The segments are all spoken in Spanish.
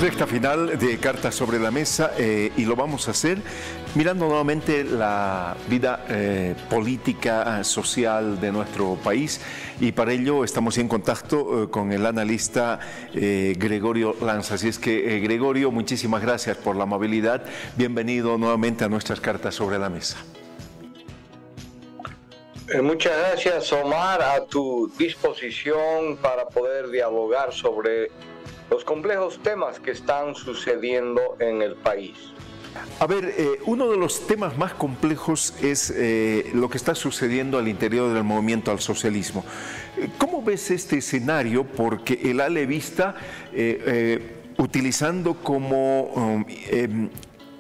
Recta final de Cartas sobre la Mesa y lo vamos a hacer mirando nuevamente la vida política, social de nuestro país, y para ello estamos en contacto con el analista Gregorio Lanza. Así es que Gregorio, muchísimas gracias por la amabilidad. Bienvenido nuevamente a nuestras Cartas sobre la Mesa. Muchas gracias, Omar, a tu disposición para poder dialogar sobre los complejos temas que están sucediendo en el país. A ver, uno de los temas más complejos es lo que está sucediendo al interior del movimiento al socialismo. ¿Cómo ves este escenario? Porque el alevista, utilizando como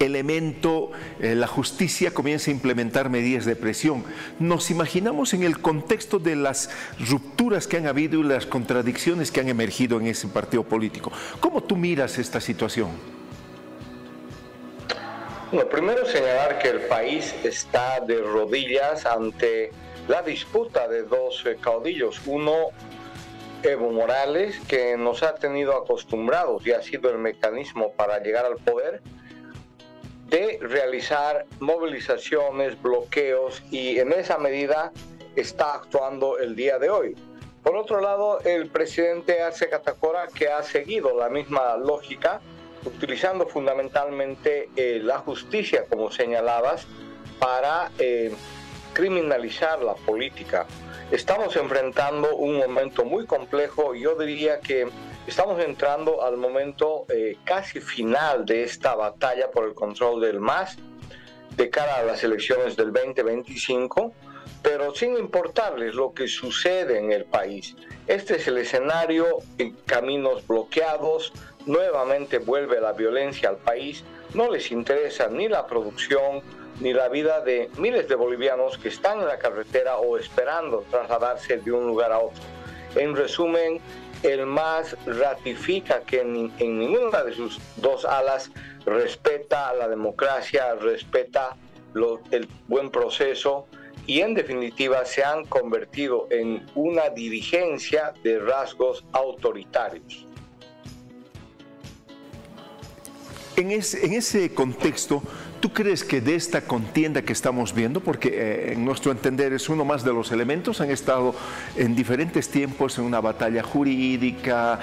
elemento la justicia, comienza a implementar medidas de presión. Nos imaginamos en el contexto de las rupturas que han habido y las contradicciones que han emergido en ese partido político. ¿Cómo tú miras esta situación? Bueno, primero señalar que el país está de rodillas ante la disputa de dos caudillos. Uno, Evo Morales, que nos ha tenido acostumbrados y ha sido el mecanismo para llegar al poder, de realizar movilizaciones, bloqueos, y en esa medida está actuando el día de hoy. Por otro lado, el presidente Arce Catacora, que ha seguido la misma lógica, utilizando fundamentalmente la justicia, como señalabas, para criminalizar la política. Estamos enfrentando un momento muy complejo, y yo diría que estamos entrando al momento casi final de esta batalla por el control del MAS de cara a las elecciones del 2025, pero sin importarles lo que sucede en el país. Este es el escenario: caminos bloqueados, nuevamente vuelve la violencia al país, no les interesa ni la producción ni la vida de miles de bolivianos que están en la carretera o esperando trasladarse de un lugar a otro. En resumen, el MAS ratifica que en ninguna de sus dos alas respeta la democracia, respeta el buen proceso, y en definitiva se han convertido en una dirigencia de rasgos autoritarios. En ese contexto, ¿tú crees que de esta contienda que estamos viendo, porque en nuestro entender es uno más de los elementos, han estado en diferentes tiempos en una batalla jurídica,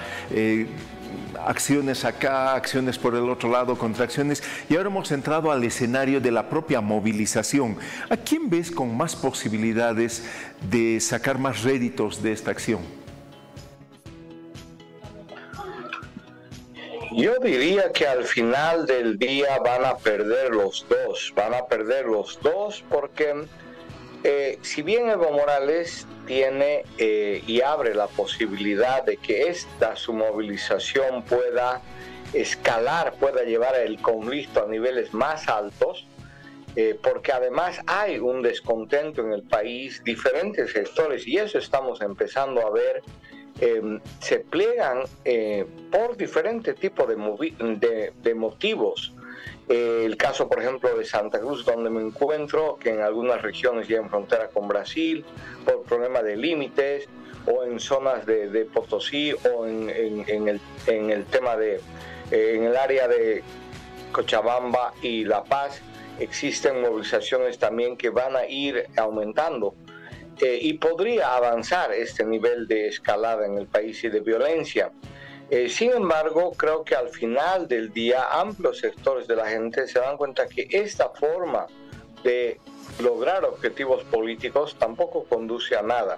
acciones acá, acciones por el otro lado, contracciones, y ahora hemos entrado al escenario de la propia movilización? ¿A quién ves con más posibilidades de sacar más réditos de esta acción? Yo diría que al final del día van a perder los dos, porque si bien Evo Morales tiene y abre la posibilidad de que su movilización pueda escalar, pueda llevar el conflicto a niveles más altos, porque además hay un descontento en el país, diferentes sectores, y eso estamos empezando a ver. Se pliegan por diferentes tipos de motivos. El caso, por ejemplo, de Santa Cruz, donde me encuentro, que en algunas regiones ya en frontera con Brasil, por problemas de límites, o en zonas de Potosí, o en el tema en el área de Cochabamba y La Paz, existen movilizaciones también que van a ir aumentando. Y podría avanzar este nivel de escalada en el país y de violencia. Sin embargo, creo que al final del día amplios sectores de la gente se dan cuenta que esta forma de lograr objetivos políticos tampoco conduce a nada.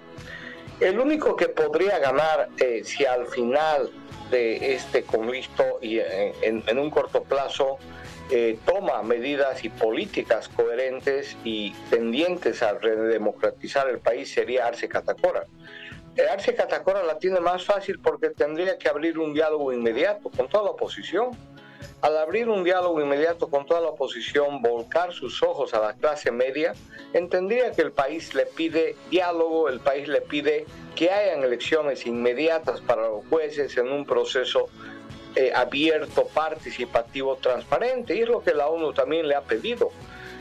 El único que podría ganar si al final de este conflicto y en un corto plazo toma medidas y políticas coherentes y tendientes a redemocratizar el país sería Arce Catacora. Arce Catacora la tiene más fácil porque tendría que abrir un diálogo inmediato con toda la oposición. Al abrir un diálogo inmediato con toda la oposición, volcar sus ojos a la clase media, entendería que el país le pide diálogo, el país le pide que hayan elecciones inmediatas para los jueces en un proceso abierto, participativo, transparente, y es lo que la ONU también le ha pedido.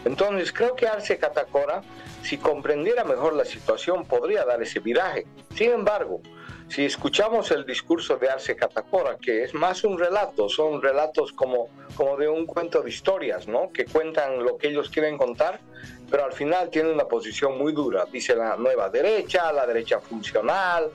Entonces creo que Arce Catacora, si comprendiera mejor la situación, podría dar ese viraje. Sin embargo, si escuchamos el discurso de Arce Catacora, que es más un relato, son relatos como de un cuento de historias, ¿no? Que cuentan lo que ellos quieren contar, pero al final tiene una posición muy dura. Dice la nueva derecha, la derecha funcional,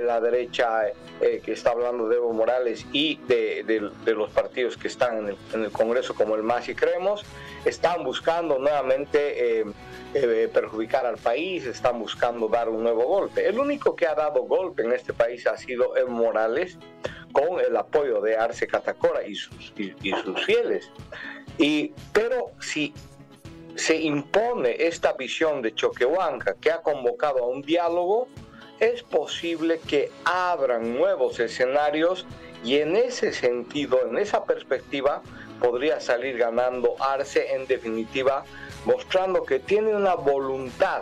la derecha que está hablando de Evo Morales y de los partidos que están en el Congreso, como el MAS y Creemos, están buscando nuevamente perjudicar al país, están buscando dar un nuevo golpe. El único que ha dado golpe en este país ha sido Evo Morales, con el apoyo de Arce Catacora y sus fieles. Pero si se impone esta visión de Choquehuanca, que ha convocado a un diálogo, es posible que abran nuevos escenarios, y en ese sentido, en esa perspectiva, podría salir ganando Arce, en definitiva, mostrando que tiene una voluntad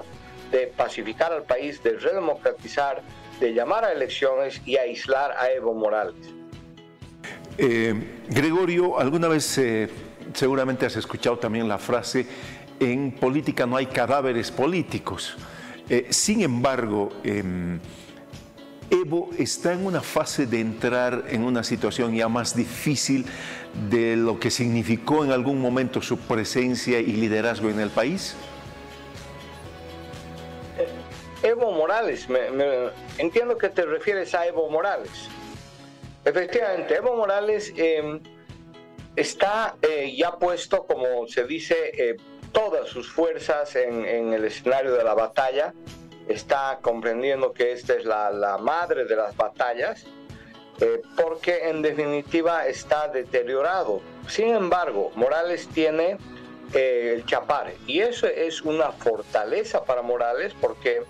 de pacificar al país, de redemocratizar, de llamar a elecciones y aislar a Evo Morales. Gregorio, alguna vez seguramente has escuchado también la frase: en política no hay cadáveres políticos. Sin embargo, Evo está en una fase de entrar en una situación ya más difícil de lo que significó en algún momento su presencia y liderazgo en el país. Evo Morales, entiendo que te refieres a Evo Morales. Efectivamente, Evo Morales está ya puesto, como se dice, todas sus fuerzas en el escenario de la batalla. Está comprendiendo que esta es la madre de las batallas, porque en definitiva está deteriorado. Sin embargo, Morales tiene el Chapare, y eso es una fortaleza para Morales, porque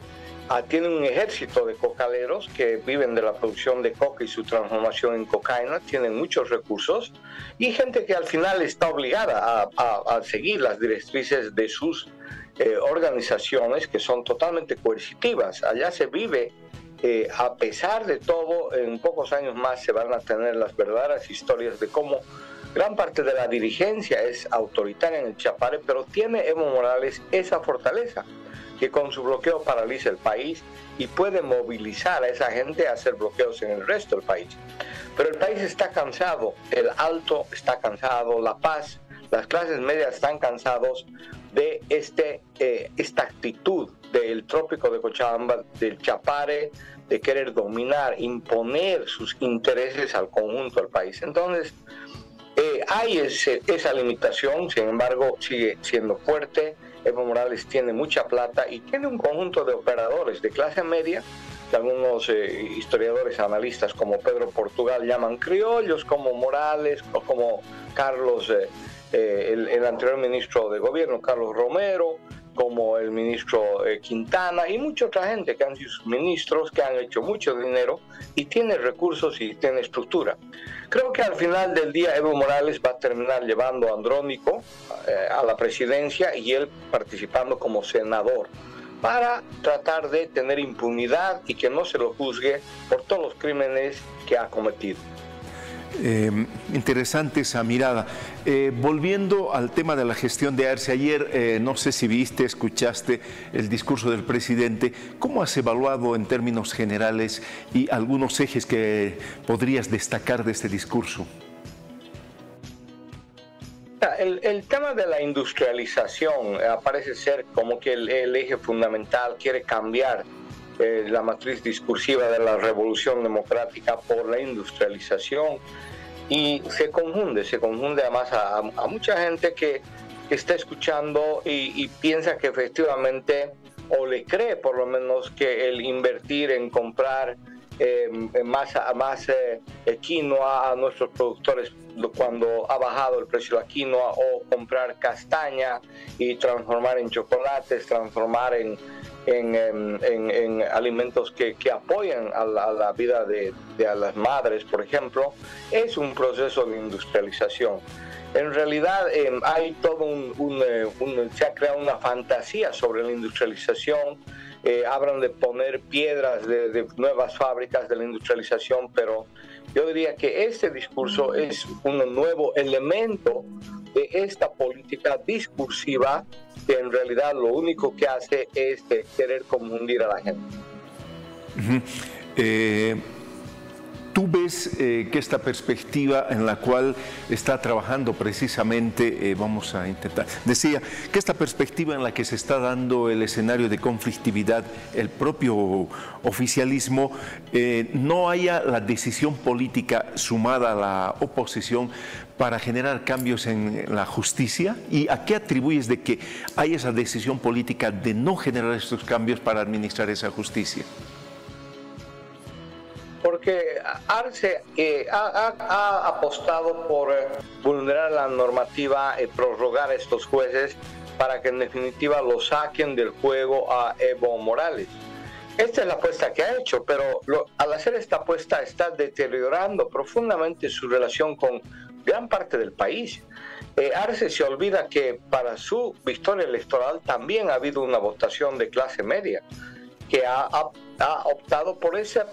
tiene un ejército de cocaleros que viven de la producción de coca y su transformación en cocaína, tienen muchos recursos, y gente que al final está obligada a seguir las directrices de sus organizaciones, que son totalmente coercitivas. Allá se vive, a pesar de todo, en pocos años más se van a tener las verdaderas historias de cómo gran parte de la dirigencia es autoritaria en el Chapare, pero tiene Evo Morales esa fortaleza, que con su bloqueo paraliza el país y puede movilizar a esa gente a hacer bloqueos en el resto del país. Pero el país está cansado, el Alto está cansado, La Paz, las clases medias están cansados de esta actitud del trópico de Cochabamba, del Chapare, de querer dominar, imponer sus intereses al conjunto del país. Entonces, hay esa limitación, sin embargo, sigue siendo fuerte. Evo Morales tiene mucha plata y tiene un conjunto de operadores de clase media, que algunos historiadores, analistas como Pedro Portugal llaman criollos, como Morales o como Carlos, el anterior ministro de gobierno, Carlos Romero, como el ministro Quintana y mucha otra gente que han sido ministros, que han hecho mucho dinero y tiene recursos y tiene estructura. Creo que al final del día Evo Morales va a terminar llevando a Andrónico a la presidencia y él participando como senador, para tratar de tener impunidad y que no se lo juzgue por todos los crímenes que ha cometido. Interesante esa mirada. Volviendo al tema de la gestión de Arce, ayer no sé si viste, escuchaste el discurso del presidente. ¿Cómo has evaluado en términos generales y algunos ejes que podrías destacar de este discurso? El tema de la industrialización parece ser como que el eje fundamental. Quiere cambiar la matriz discursiva de la revolución democrática por la industrialización, y se confunde además a mucha gente que está escuchando y piensa que efectivamente, o le cree por lo menos, que el invertir en comprar más quinoa a nuestros productores cuando ha bajado el precio de la quinoa, o comprar castaña y transformar en chocolates, transformar en alimentos que apoyan a la vida de las madres, por ejemplo, es un proceso de industrialización. En realidad hay todo se ha creado una fantasía sobre la industrialización. Hablan de poner piedras de nuevas fábricas de la industrialización, pero yo diría que este discurso es un nuevo elemento de esta política discursiva, que en realidad lo único que hace es querer confundir a la gente. ¿Tú ves que esta perspectiva en la cual está trabajando precisamente, vamos a intentar, decía, que esta perspectiva en la que se está dando el escenario de conflictividad, el propio oficialismo, no haya la decisión política sumada a la oposición para generar cambios en la justicia? ¿Y a qué atribuyes de que hay esa decisión política de no generar estos cambios para administrar esa justicia? Porque Arce ha apostado por vulnerar la normativa y prorrogar a estos jueces para que en definitiva lo saquen del juego a Evo Morales. Esta es la apuesta que ha hecho, pero al hacer esta apuesta está deteriorando profundamente su relación con gran parte del país. Arce se olvida que para su victoria electoral también ha habido una votación de clase media que ha optado por esa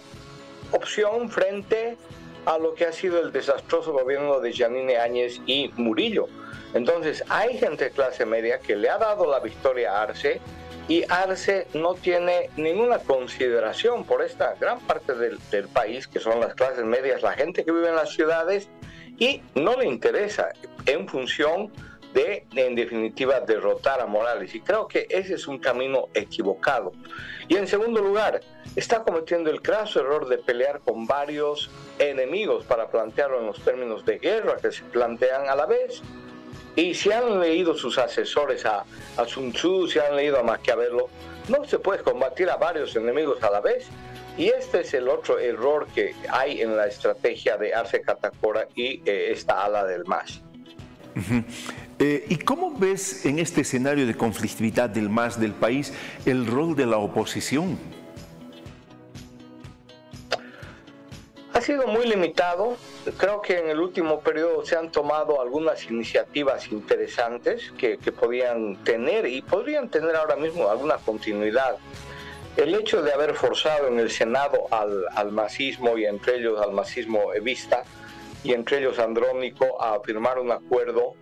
opción frente a lo que ha sido el desastroso gobierno de Yanine Áñez y Murillo. Entonces hay gente de clase media que le ha dado la victoria a Arce, y Arce no tiene ninguna consideración por esta gran parte del país, que son las clases medias, la gente que vive en las ciudades, y no le interesa en función de, en definitiva, derrotar a Morales. Y creo que ese es un camino equivocado. Y en segundo lugar, está cometiendo el craso error de pelear con varios enemigos para plantearlo en los términos de guerra que se plantean a la vez. Y si han leído sus asesores a Sun Tzu, si han leído a Maquiavelo, no se puede combatir a varios enemigos a la vez. Y este es el otro error que hay en la estrategia de Arce Catacora y esta ala del MAS. ¿Y cómo ves en este escenario de conflictividad del MAS del país el rol de la oposición? Ha sido muy limitado. Creo que en el último periodo se han tomado algunas iniciativas interesantes que podían tener y podrían tener ahora mismo alguna continuidad. El hecho de haber forzado en el Senado al masismo, y entre ellos al masismo evista, y entre ellos Andrónico, a firmar un acuerdo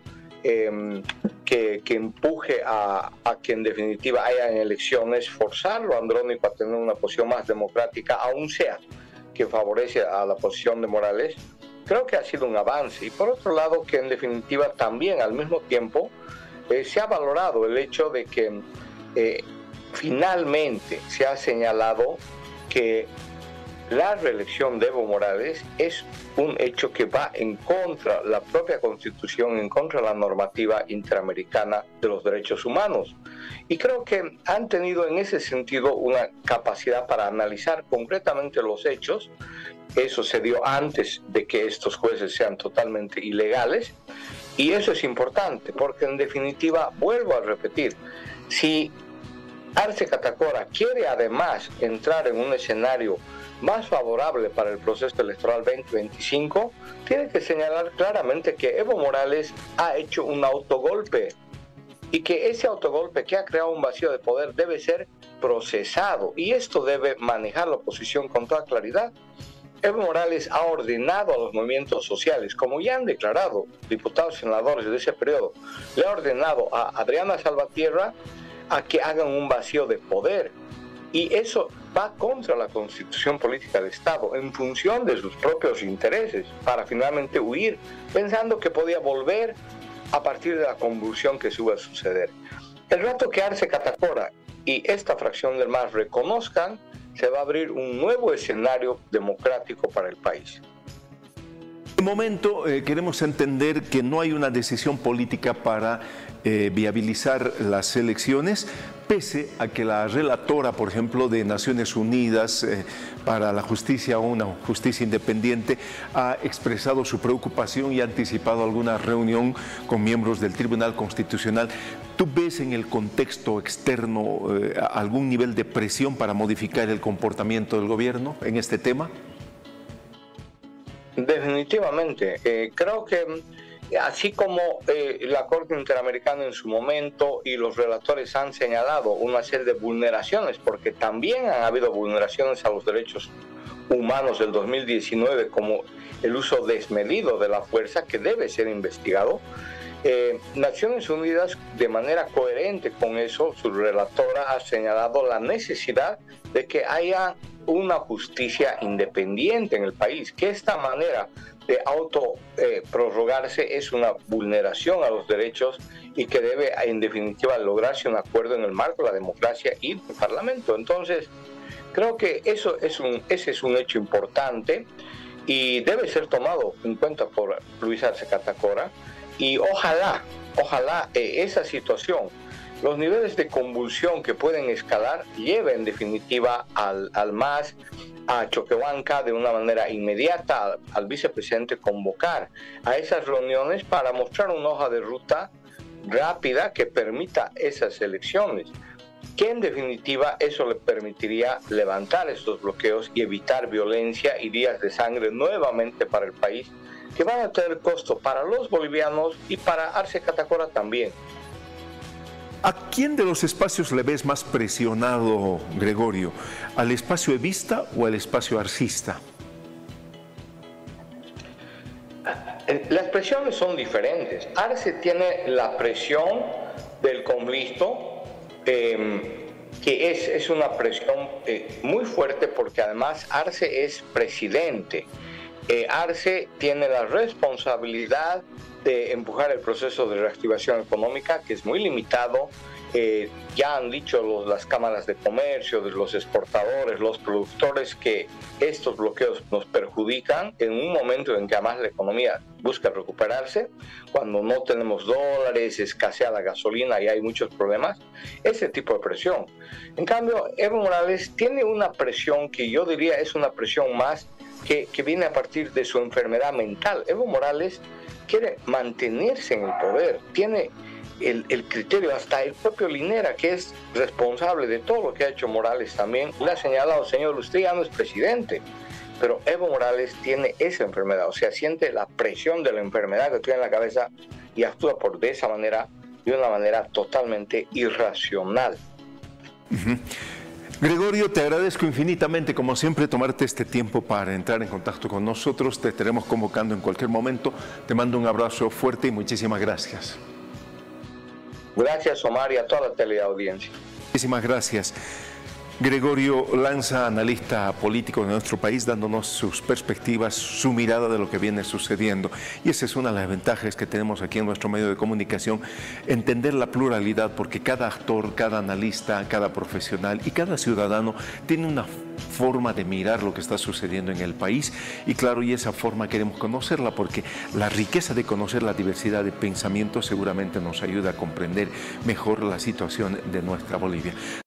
que empuje a que en definitiva haya elecciones, forzarlo a Andrónico a tener una posición más democrática, aún sea que favorece a la posición de Morales, creo que ha sido un avance. Y por otro lado, que en definitiva también al mismo tiempo se ha valorado el hecho de que finalmente se ha señalado que la reelección de Evo Morales es un hecho que va en contra de la propia Constitución, en contra de la normativa interamericana de los derechos humanos. Y creo que han tenido en ese sentido una capacidad para analizar concretamente los hechos. Eso se dio antes de que estos jueces sean totalmente ilegales. Y eso es importante porque, en definitiva, vuelvo a repetir, si Arce Catacora quiere además entrar en un escenario más favorable para el proceso electoral 2025, tiene que señalar claramente que Evo Morales ha hecho un autogolpe y que ese autogolpe que ha creado un vacío de poder debe ser procesado, y esto debe manejar la oposición con toda claridad. Evo Morales ha ordenado a los movimientos sociales, como ya han declarado diputados y senadores de ese periodo, le ha ordenado a Adriana Salvatierra a que hagan un vacío de poder. Y eso va contra la Constitución Política del Estado, en función de sus propios intereses, para finalmente huir, pensando que podía volver a partir de la convulsión que se iba a suceder. El rato que Arce Catacora y esta fracción del MAS reconozcan, se va a abrir un nuevo escenario democrático para el país. De momento queremos entender que no hay una decisión política para viabilizar las elecciones, pese a que la relatora, por ejemplo, de Naciones Unidas para la justicia, una justicia independiente, ha expresado su preocupación y ha anticipado alguna reunión con miembros del Tribunal Constitucional. ¿Tú ves en el contexto externo algún nivel de presión para modificar el comportamiento del gobierno en este tema? Definitivamente. Creo que así como la Corte Interamericana en su momento y los relatores han señalado una serie de vulneraciones, porque también han habido vulneraciones a los derechos humanos del 2019, como el uso desmedido de la fuerza, que debe ser investigado, Naciones Unidas, de manera coherente con eso, su relatora ha señalado la necesidad de que haya una justicia independiente en el país, que esta manera de prorrogarse es una vulneración a los derechos y que debe en definitiva lograrse un acuerdo en el marco de la democracia y el Parlamento. Entonces, creo que ese es un hecho importante y debe ser tomado en cuenta por Luis Arce Catacora, y ojalá esa situación, los niveles de convulsión que pueden escalar, lleven en definitiva al MAS, a Choquehuanca de una manera inmediata, al vicepresidente convocar a esas reuniones para mostrar una hoja de ruta rápida que permita esas elecciones, que en definitiva eso le permitiría levantar estos bloqueos y evitar violencia y días de sangre nuevamente para el país, que van a tener costo para los bolivianos y para Arce Catacora también. ¿A quién de los espacios le ves más presionado, Gregorio? ¿Al espacio evista o al espacio arcista? Las presiones son diferentes. Arce tiene la presión del conflicto, que es una presión muy fuerte, porque además Arce es presidente. Arce tiene la responsabilidad de empujar el proceso de reactivación económica, que es muy limitado. Ya han dicho las cámaras de comercio, de los exportadores, los productores, que estos bloqueos nos perjudican en un momento en que además la economía busca recuperarse, cuando no tenemos dólares, escasea la gasolina y hay muchos problemas, ese tipo de presión. En cambio, Evo Morales tiene una presión que yo diría es una presión más que viene a partir de su enfermedad mental. Evo Morales quiere mantenerse en el poder, tiene el criterio, hasta el propio Linera, que es responsable de todo lo que ha hecho Morales también, le ha señalado: señor, usted ya no es presidente. Pero Evo Morales tiene esa enfermedad, o sea, siente la presión de la enfermedad que tiene en la cabeza y actúa de esa manera, de una manera totalmente irracional. Gregorio, te agradezco infinitamente, como siempre, tomarte este tiempo para entrar en contacto con nosotros. Te estaremos convocando en cualquier momento. Te mando un abrazo fuerte y muchísimas gracias. Gracias, Omar, y a toda la teleaudiencia. Muchísimas gracias. Gregorio Lanza, analista político de nuestro país, dándonos sus perspectivas, su mirada de lo que viene sucediendo. Y esa es una de las ventajas que tenemos aquí en nuestro medio de comunicación, entender la pluralidad, porque cada actor, cada analista, cada profesional y cada ciudadano tiene una forma de mirar lo que está sucediendo en el país, y claro, y esa forma queremos conocerla, porque la riqueza de conocer la diversidad de pensamientos seguramente nos ayuda a comprender mejor la situación de nuestra Bolivia.